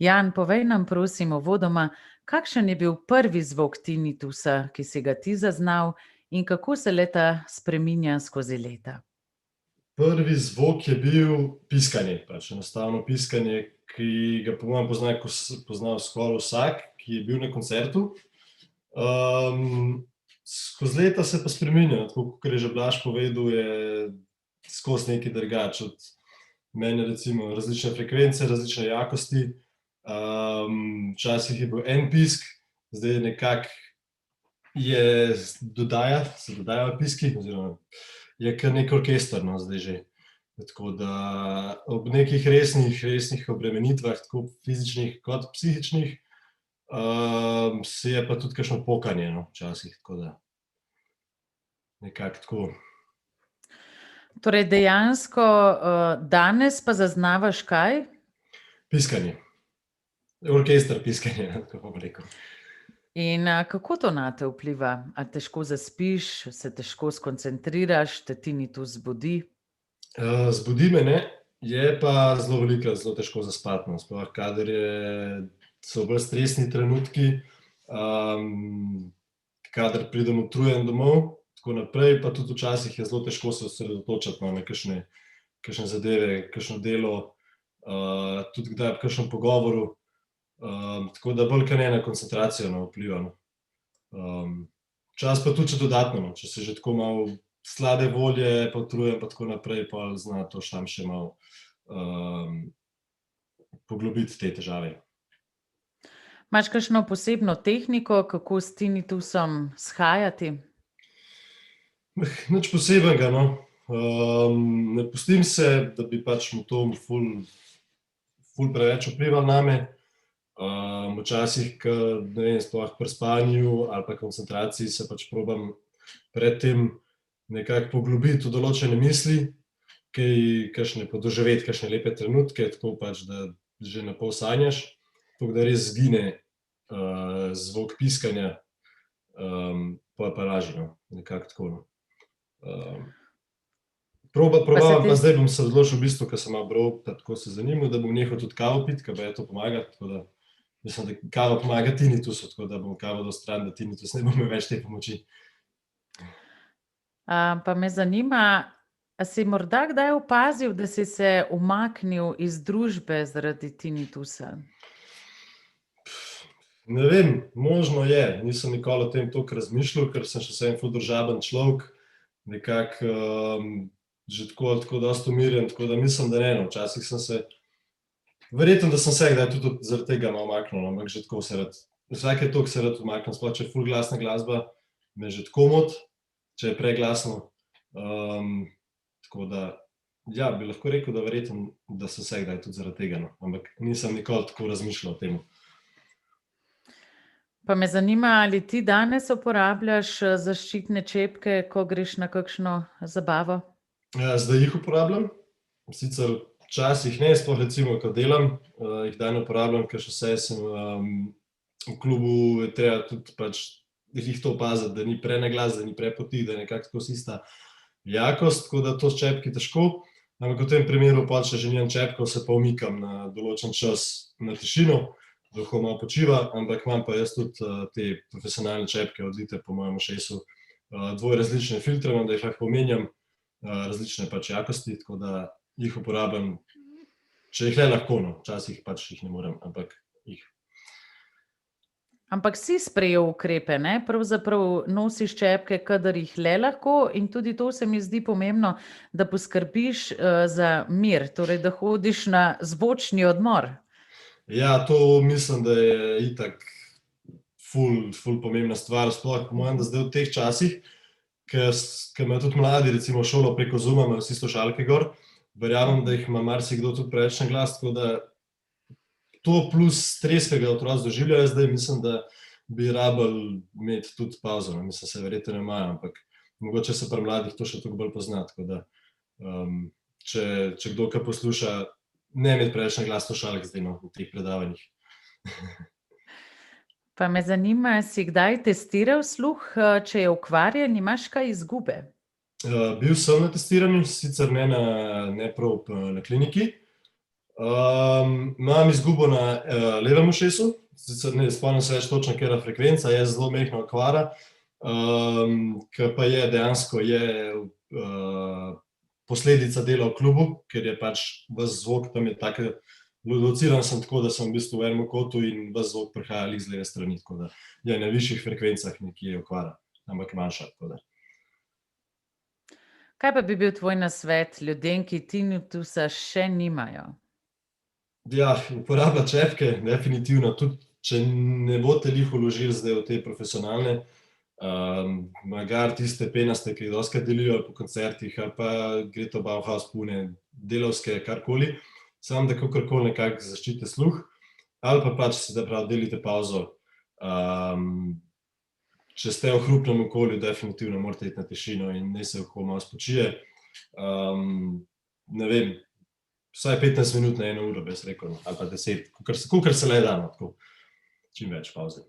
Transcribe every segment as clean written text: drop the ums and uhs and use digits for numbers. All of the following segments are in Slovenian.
Jan, povej nam prosim uvodoma, kakšen je bil prvi zvok tinitusa, ki si ga ti zaznal in kako se leta spreminja skozi leta? Prvi zvok je bil piskanje, enostavno piskanje, ki ga po mojem pozna skoraj vsak, ki je bil na koncertu. Skozi leta se pa spreminja, tako kot je že Blaž povedal, je skozi nekaj drugače. Od mene recimo različne frekvence, različne jakosti. Včasih je bil en pisk, zdaj nekako se dodajajo piski, oziroma je kar nek orkester, no, zdaj že. Tako da ob nekih resnih obremenitvah, tako fizičnih kot psihičnih, se je pa tudi kakšno pokanje, no, včasih, tako da nekako tako. Torej dejansko danes pa zaznavaš kaj? Piskanje. Orkester piskanja, tako bom rekel. In kako to nate vpliva? A težko zaspiš, se težko skoncentriraš, te tinitus zbudi? Zbudi me ne, je pa zelo velikokrat zelo težko zaspati, no, sploh kadar so bolj stresni trenutki, kadar pridem utrujen domov, tako naprej, pa tudi včasih je zelo težko se osredotočiti, no, na kakšne zadeve, kakšno delo, tudi kdaj ob kakšnem pogovoru. Tako da bolj kot ne na koncentracijo, no, vpliva, no. Včasih pa tudi še dodatno, no, če se že tako malo slabe volje, pa utrujen pa tako naprej, pol zna to samo še malo poglobiti te težave. Imaš kakšno posebno tehniko, kako s tinitusom shajati? Nič posebenega, no. Ne pustim se, da bi pač mu to ful preveč vplivalo name. Včasih, ne vem, sploh pri spanju ali pa koncentraciji se pač probam pred tem nekako poglobiti v določene misli, podoživeti kakšne lepe trenutke, tako pač, da že napol sanjaš, tako da res izgine zvok piskanja, pol pa lažje, no, nekako tako, no. Probavam pa zdaj, bom se odločil v bistvu, ko sem malo bral pa tako se zanimal, da bom nehal tudi kavo piti, ker baje to pomaga, tako da mislim, da kava pomaga tinitusu, tako da bom kavo dal stran, da tinitus ne bo imel več te pomoči. Pa me zanima, a si morda kdaj opazil, da si se umaknil iz družbe zaradi tinitusa? Ne vem, možno je, nisem nikoli o tem toliko razmišljal, ker sem še vseeno ful družaben človek, nekako že tako dosti umirjen, tako da mislim, da ne, no, včasih sem se, verjetno, da sem se kdaj tudi zaradi tega malo umaknil, ampak že tako se rad, vsake toliko se rad umaknem, sploh če je ful glasna glasba, me že tako moti, če je preglasno. Tako da, ja, bi lahko rekel, da verjetno, da sem se kdaj tudi zaradi tega, no, ampak nisem nikoli tako razmišljal o tem. Pa me zanima, ali ti danes uporabljaš zaščitne čepke, ko greš na kakšno zabavo? Zdaj jih uporabljam, sicer včasih ne, sploh recimo, ko delam, jih kdaj ne uporabljam, ker še vse sem v klubu, je treba tudi pač jih to opaziti, da ni prenaglas, da ni prepotih, da je nekako skozi ista jakost, tako da to s čepki težko, ampak v tem primeru pol, če že nimam čepkov, se pa umikam na določen čas na tišino, da lahko malo počiva, ampak imam pa jaz tudi te profesionalne čepke od Lite po mojem ušesu, dvoje različne filtre imam, da jih lahko menjam, različne pač jakosti, tako da jih uporabljam, če jih le lahko, no, včasih pač jih ne morem, ampak jih. Ampak si sprejel ukrepe, ne? Pravzaprav nosiš čepke, kadar jih le lahko, in tudi to se mi zdi pomembno, da poskrbiš za mir, torej da hodiš na zvočni odmor. Ja, to mislim, da je itak ful pomembna stvar, sploh po mojem, da zdaj v teh časih, ke imajo tudi mladi recimo šolo preko Zooma, imajo vsi slušalke gor, verjamem, da jih ima marsikdo tudi preveč na glas, tako da to plus stres, ki ga otroci doživljajo zdaj, mislim, da bi rabili imeti tudi pavzo, no, mislim, se verjetno ne imajo, ampak mogoče se pri mladih to še toliko bolj pozna, tako da če kdo kaj posluša, ne imeti preveč na glas slušalk zdaj, no, v teh predavanjih. Pa me zanima, si kdaj testiral sluh, če je okvarjen, imaš kaj izgube? Bil sem na testiranju, sicer ne prav na kliniki. Imam izgubo na levem ušesu, sicer ne spomnim se več točno, katera frekvenca, je zelo majhna okvara, ki pa je dejansko posledica dela v klubu, ker je pač ves zvok tam je tako, lociran sem tako, da sem v bistvu v enem kotu in ves zvok prihaja z leve strani, tako da je na višjih frekvencah nekje okvara, ampak manjša, tako da. Kaj pa bi bil tvoj nasvet ljudem, ki tinnitusa še nimajo? Ja, uporablja čepke, definitivno, tudi če ne boste lih vložili zdaj v te profesionalne, magari tiste penaste, ki jih dostikrat delijo po koncertih, ali pa gre to Bauhaus pune, delavske, karkoli, samo da kakorkoli nekako zaščitite sluh, ali pa pač se da prav delite pauzo. Če ste v hrupnem okolju, definitivno morate iti na tišino in naj se oko malo spočije. Ne vem, vsaj 15 minut na 1 uro, bi jaz rekel, ali pa 10, kakor se le da, tako, čim več pauze.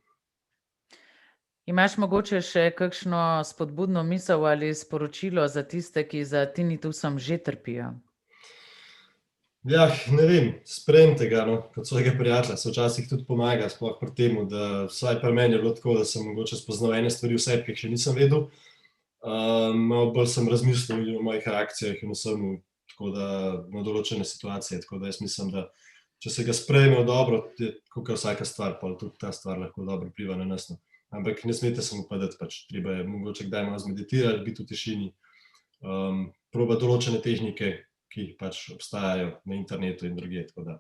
Imaš mogoče še kakšno spodbudno misel ali sporočilo za tiste, ki za tinnitusom že trpijo? Ja, ne vem, sprejmite ga, no, kot svojega prijatelja, se včasih tudi pomaga, sploh pri temu, da vsaj pri meni je bilo tako, da sem mogoče spoznal ene stvari v sebi, ki jih še nisem vedel. Malo bolj sem razmislil o mojih reakcijah in vsem, tako da na določene situacije, tako da jaz mislim, da če se ga sprejme v dobro, je kakor vsaka stvar, pa tudi ta stvar lahko dobro vpliva na nas, no. Ampak ne smete se mu padati, pač treba je mogoče kdaj malo zmeditirati, biti v tišini, probati določene tehnike, ki pač obstajajo na internetu in drugje, tako da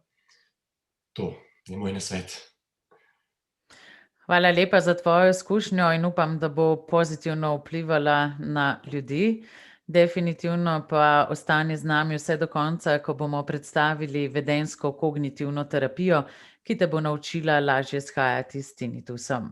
to je moj nasvet. Hvala lepa za tvojo izkušnjo in upam, da bo pozitivno vplivala na ljudi. Definitivno pa ostani z nami vse do konca, ko bomo predstavili vedenjsko kognitivno terapijo, ki te bo naučila lažje shajati s tinnitusom.